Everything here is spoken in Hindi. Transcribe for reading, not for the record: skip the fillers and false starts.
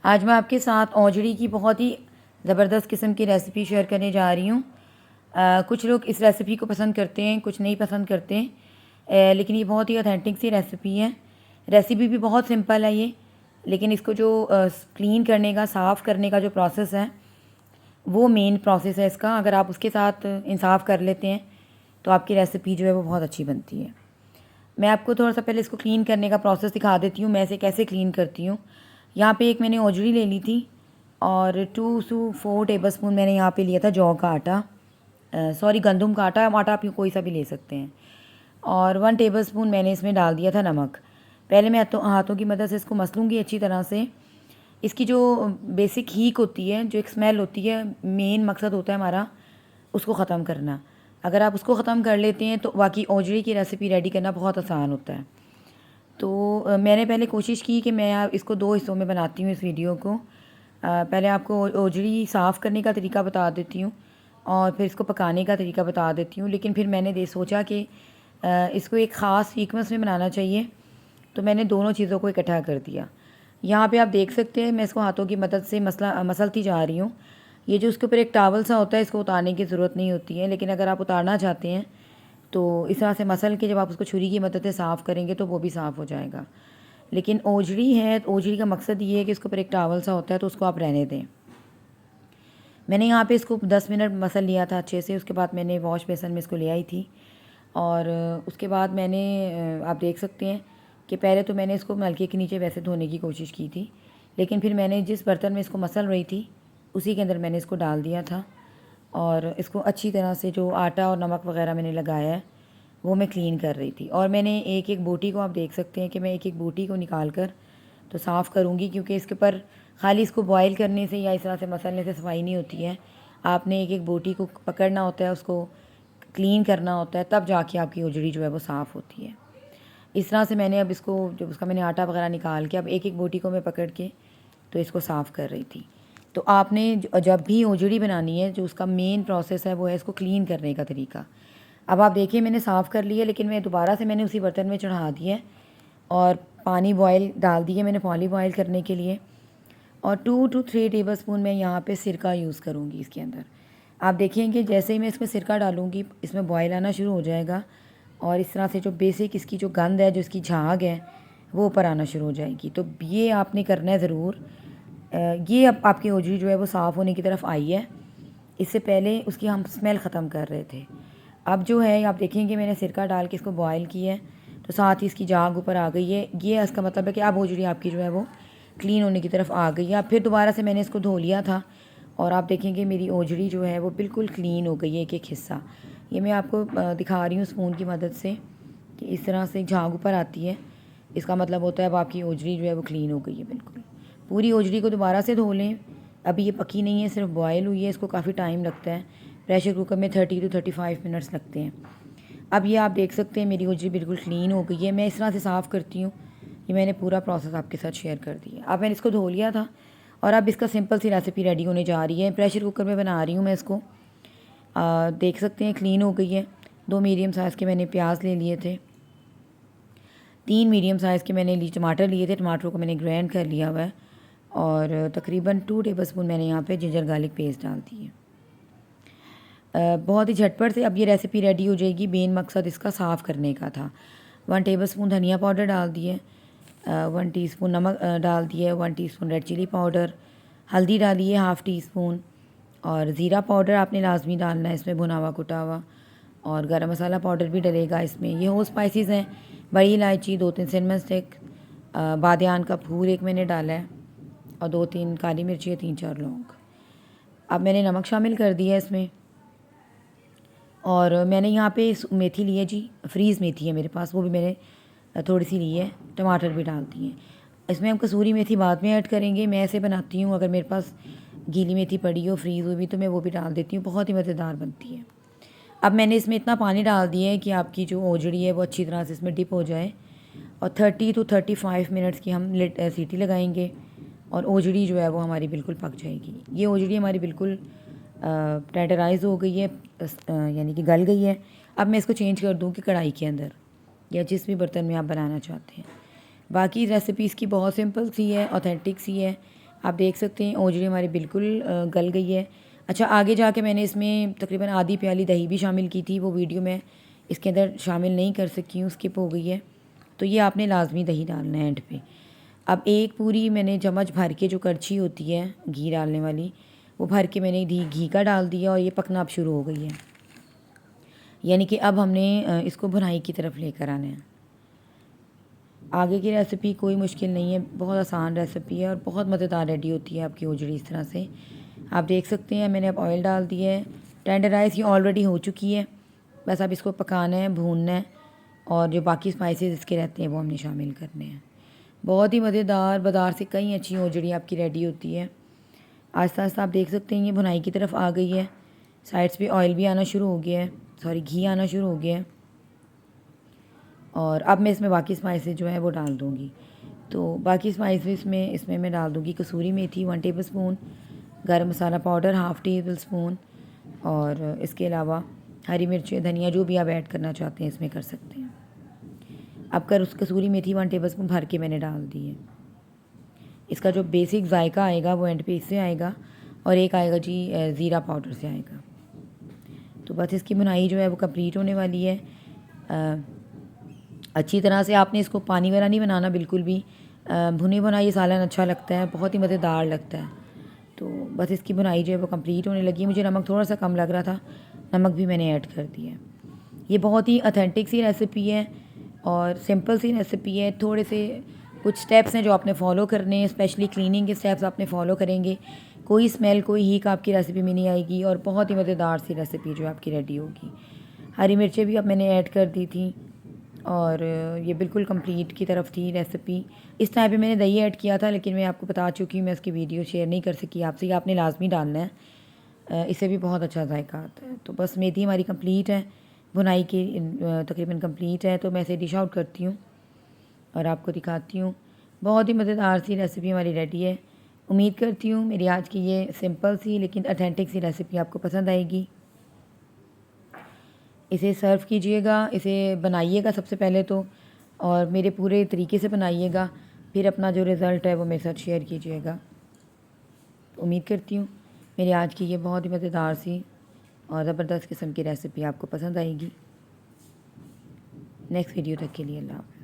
आज मैं आपके साथ औजड़ी की बहुत ही ज़बरदस्त किस्म की रेसिपी शेयर करने जा रही हूँ। कुछ लोग इस रेसिपी को पसंद करते हैं, कुछ नहीं पसंद करते हैं, लेकिन ये बहुत ही ऑथेंटिक सी रेसिपी है। रेसिपी भी बहुत सिंपल है ये, लेकिन इसको जो क्लीन करने का, साफ़ करने का जो प्रोसेस है वो मेन प्रोसेस है इसका। अगर आप उसके साथ इंसाफ कर लेते हैं तो आपकी रेसिपी जो है वो बहुत अच्छी बनती है। मैं आपको थोड़ा सा पहले इसको क्लीन करने का प्रोसेस दिखा देती हूँ, मैं इसे कैसे क्लीन करती हूँ। यहाँ पे एक मैंने औजड़ी ले ली थी और 2 to 4 टेबल स्पून मैंने यहाँ पे लिया था जौ का आटा, सॉरी गंदम का आटा। आटा आप कोई सा भी ले सकते हैं। और 1 टेबल स्पून मैंने इसमें डाल दिया था नमक। पहले मैं हाथों की मदद से इसको मसलूँगी अच्छी तरह से। इसकी जो बेसिक हीक होती है, जो एक स्मेल होती है, मेन मकसद होता है हमारा उसको ख़त्म करना। अगर आप उसको ख़त्म कर लेते हैं तो बाकी औजड़ी की रेसिपी रेडी करना बहुत आसान होता है। तो मैंने पहले कोशिश की कि मैं इसको 2 हिस्सों में बनाती हूँ इस वीडियो को। पहले आपको औजड़ी साफ़ करने का तरीका बता देती हूँ और फिर इसको पकाने का तरीका बता देती हूँ। लेकिन फिर मैंने सोचा कि इसको एक ख़ास सीक्वेंस में बनाना चाहिए, तो मैंने दोनों चीज़ों को इकट्ठा कर दिया। यहाँ पे आप देख सकते हैं मैं इसको हाथों की मदद से मसलती जा रही हूँ। ये जो उसके ऊपर एक टावल सा होता है, इसको उतारने की ज़रूरत नहीं होती है, लेकिन अगर आप उतारना चाहते हैं तो इस तरह से मसल के जब आप उसको छुरी की मदद से साफ़ करेंगे तो वो भी साफ़ हो जाएगा। लेकिन औजड़ी है तो औजड़ी का मकसद ये है कि इसके ऊपर एक टावल सा होता है, तो उसको आप रहने दें। मैंने यहाँ पे इसको 10 मिनट मसल लिया था अच्छे से। उसके बाद मैंने वॉश बेसन में इसको ले आई थी और उसके बाद मैंने आप देख सकते हैं कि पहले तो मैंने इसको नलके के नीचे वैसे धोने की कोशिश की थी, लेकिन फिर मैंने जिस बर्तन में इसको मसल रही थी उसी के अंदर मैंने इसको डाल दिया था और इसको अच्छी तरह से जो आटा और नमक वगैरह मैंने लगाया है वो मैं क्लीन कर रही थी। और मैंने एक एक बोटी को, आप देख सकते हैं कि मैं एक एक बोटी को निकाल कर तो साफ़ करूँगी, क्योंकि इसके ऊपर खाली इसको बॉयल करने से या इस तरह से मसलने से सफाई नहीं होती है। आपने एक एक बोटी को पकड़ना होता है, उसको क्लीन करना होता है, तब जाके आपकी औजड़ी जो है वो साफ़ होती है। इस तरह से मैंने अब इसको, जब उसका मैंने आटा वगैरह निकाल के अब एक एक बोटी को मैं पकड़ के तो इसको साफ़ कर रही थी। तो आपने जब भी औजड़ी बनानी है, जो उसका मेन प्रोसेस है वो है इसको क्लीन करने का तरीका। अब आप देखिए मैंने साफ़ कर लिया, लेकिन मैं दोबारा से मैंने उसी बर्तन में चढ़ा दिया और पानी बॉयल डाल दिए मैंने पानी बॉयल करने के लिए। और 2 to 3 टेबल स्पून मैं यहाँ पे सिरका यूज़ करूँगी इसके अंदर। आप देखेंगे जैसे ही मैं इसमें सिरका डालूँगी इसमें बॉयल आना शुरू हो जाएगा और इस तरह से जो बेसिक इसकी जो गंध है, जो इसकी झाग है, वो ऊपर आना शुरू हो जाएगी। तो ये आपने करना है ज़रूर। ये अब आपकी औजड़ी जो है वो साफ़ होने की तरफ आई है। इससे पहले उसकी हम स्मेल ख़त्म कर रहे थे। अब जो है आप देखेंगे मैंने सिरका डाल के इसको बॉयल किया है, तो साथ ही इसकी झाग ऊपर आ गई है। ये इसका मतलब है कि अब औजड़ी आपकी जो है वो क्लीन होने की तरफ आ गई है। अब फिर दोबारा से मैंने इसको धो लिया था और आप देखेंगे मेरी औजड़ी जो है वो बिल्कुल क्लीन हो गई है, एक एक हिस्सा। ये मैं आपको दिखा रही हूँ स्पून की मदद से कि इस तरह से झाग ऊपर आती है, इसका मतलब होता है अब आपकी औजड़ी जो है वो क्लीन हो गई है बिल्कुल। पूरी औजड़ी को दोबारा से धो लें। अभी ये पकी नहीं है, सिर्फ बॉयल हुई है, इसको काफ़ी टाइम लगता है। प्रेशर कुकर में 30 to 35 मिनट्स लगते हैं। अब ये आप देख सकते हैं मेरी औजड़ी बिल्कुल क्लीन हो गई है। मैं इस तरह से साफ़ करती हूँ। ये मैंने पूरा प्रोसेस आपके साथ शेयर कर दिया। अब मैंने इसको धो लिया था और अब इसका सिंपल सी रेसिपी रेडी होने जा रही है। प्रेशर कुकर में बना रही हूँ मैं इसको। देख सकते हैं क्लीन हो गई है। 2 मीडियम साइज़ के मैंने प्याज ले लिए थे, 3 मीडियम साइज़ के मैंने टमाटर लिए थे। टमाटरों को मैंने ग्राइंड कर लिया हुआ है और तकरीबन 2 टेबल स्पून मैंने यहाँ पे जिंजर गार्लिक पेस्ट डाल दी है। बहुत ही झटपट से अब ये रेसिपी रेडी हो जाएगी। मेन मकसद इसका साफ़ करने का था। 1 टेबल स्पून धनिया पाउडर डाल दिए, 1 टीस्पून नमक डाल दिए, 1 टीस्पून रेड चिली पाउडर, हल्दी डाली है 1/2 टीस्पून और ज़ीरा पाउडर आपने लाजमी डालना है इसमें, भुना हुआ कुटा हुआ। और गरम मसाला पाउडर भी डलेगा इसमें। ये होल स्पाइसेस हैं, बड़ी इलायची, 2-3 सिनेमन स्टिक, बादियान का फूल एक मैंने डाला है और 2-3 काली मिर्ची, 3-4 लौंग। अब मैंने नमक शामिल कर दिया है इसमें और मैंने यहाँ पे मेथी ली है जी, फ्रीज़ मेथी है मेरे पास, वो भी मैंने थोड़ी सी ली है। टमाटर भी डाल दिए। इसमें हम कसूरी मेथी बाद में ऐड करेंगे। मैं ऐसे बनाती हूँ, अगर मेरे पास गीली मेथी पड़ी हो फ्रीज़ हुई भी तो मैं वो भी डाल देती हूँ, बहुत ही मज़ेदार बनती है। अब मैंने इसमें इतना पानी डाल दिया है कि आपकी जो औजड़ी है वो अच्छी तरह से इसमें डिप हो जाए और 30 to 35 मिनट्स की हम सीटी लगाएंगे और औजड़ी जो है वो हमारी बिल्कुल पक जाएगी। ये औजड़ी हमारी बिल्कुल टेंडराइज़ हो गई है, यानी कि गल गई है। अब मैं इसको चेंज कर दूँ कि कढ़ाई के अंदर या जिस भी बर्तन में आप बनाना चाहते हैं। बाकी रेसिपी इसकी बहुत सिंपल सी है, ऑथेंटिक सी है। आप देख सकते हैं ओजड़ी हमारी बिल्कुल गल गई है। अच्छा, आगे जाके मैंने इसमें तकरीबन आधी प्याली दही भी शामिल की थी, वो वीडियो मैं इसके अंदर शामिल नहीं कर सकी हूँ, स्किप हो गई है। तो ये आपने लाजमी दही डालना है एंड पे। अब एक पूरी मैंने चम्मच भर के, जो करछी होती है घी डालने वाली, वो भर के मैंने घी का डाल दिया और ये पकना अब शुरू हो गई है। यानी कि अब हमने इसको भुनाई की तरफ लेकर आना है। आगे की रेसिपी कोई मुश्किल नहीं है, बहुत आसान रेसिपी है और बहुत मज़ेदार रेडी होती है आपकी ओजड़ी इस तरह से। आप देख सकते हैं मैंने अब ऑयल डाल दिया है। टेंडराइज़ ये ऑलरेडी हो चुकी है, बस अब इसको पकाना है, भूनना है और जो बाकी स्पाइसेस इसके रहते हैं वो हमने शामिल करने हैं। बहुत ही मज़ेदार, बाज़ार से कई अच्छी ओजड़ी आपकी रेडी होती है। आहिस्ता आहिस्ता आप देख सकते हैं ये भुनाई की तरफ आ गई है, साइड्स पे ऑयल भी आना शुरू हो गया है, सॉरी घी आना शुरू हो गया है। और अब मैं इसमें बाकी स्पाइसेस जो है वो डाल दूँगी। तो बाकी स्पाइसेस में इसमें मैं डाल दूँगी कसूरी मेथी 1 टेबलस्पून, गरम मसाला पाउडर 1/2 टेबलस्पून और इसके अलावा हरी मिर्च, धनिया जो भी आप ऐड करना चाहते हैं इसमें कर सकते हैं। अब कर उस कसूरी मेथी 1 टेबलस्पून भर के मैंने डाल दी है। इसका जो बेसिक जायका आएगा वो एंड पे इससे आएगा और एक आएगा जी ज़ीरा पाउडर से आएगा। तो बस इसकी बुनाई जो है वो कंप्लीट होने वाली है। अच्छी तरह से आपने इसको पानी वाला नहीं बनाना बिल्कुल भी। भुनी भुना ये सालन अच्छा लगता है, बहुत ही मज़ेदार लगता है। तो बस इसकी बुनाई जो है वो कंप्लीट होने लगी है। मुझे नमक थोड़ा सा कम लग रहा था, नमक भी मैंने ऐड कर दिया है। ये बहुत ही ऑथेंटिक सी रेसिपी है और सिंपल सी रेसिपी है। थोड़े से कुछ स्टेप्स हैं जो आपने फॉलो करने हैं, स्पेशली क्लीनिंग के स्टेप्स आपने फॉलो करेंगे, कोई स्मेल कोई हीक आपकी रेसिपी में नहीं आएगी और बहुत ही मज़ेदार सी रेसिपी जो आपकी रेडी होगी। हरी मिर्चें भी अब मैंने ऐड कर दी थी और ये बिल्कुल कंप्लीट की तरफ थी रेसिपी। इस टाइम पे मैंने दही ऐड किया था, लेकिन मैं आपको बता चुकी हूँ, मैं उसकी वीडियो शेयर नहीं कर सकी आपसे। आपने लाजमी डालना है, इससे भी बहुत अच्छा जायका आता है। तो बस मेथी हमारी कंप्लीट है, बुनाई की तकरीबन कंप्लीट है। तो मैं इसे डिश आउट करती हूँ और आपको दिखाती हूँ। बहुत ही मज़ेदार सी रेसिपी हमारी रेडी है। उम्मीद करती हूँ मेरी आज की ये सिंपल सी लेकिन ऑथेंटिक सी रेसिपी आपको पसंद आएगी। इसे सर्व कीजिएगा, इसे बनाइएगा सबसे पहले तो, और मेरे पूरे तरीके से बनाइएगा, फिर अपना जो रिज़ल्ट है वो मेरे साथ शेयर कीजिएगा। उम्मीद करती हूँ मेरी आज की ये बहुत ही मज़ेदार सी और ज़बरदस्त किस्म की रेसिपी आपको पसंद आएगी। नेक्स्ट वीडियो तक के लिए अल्लाह।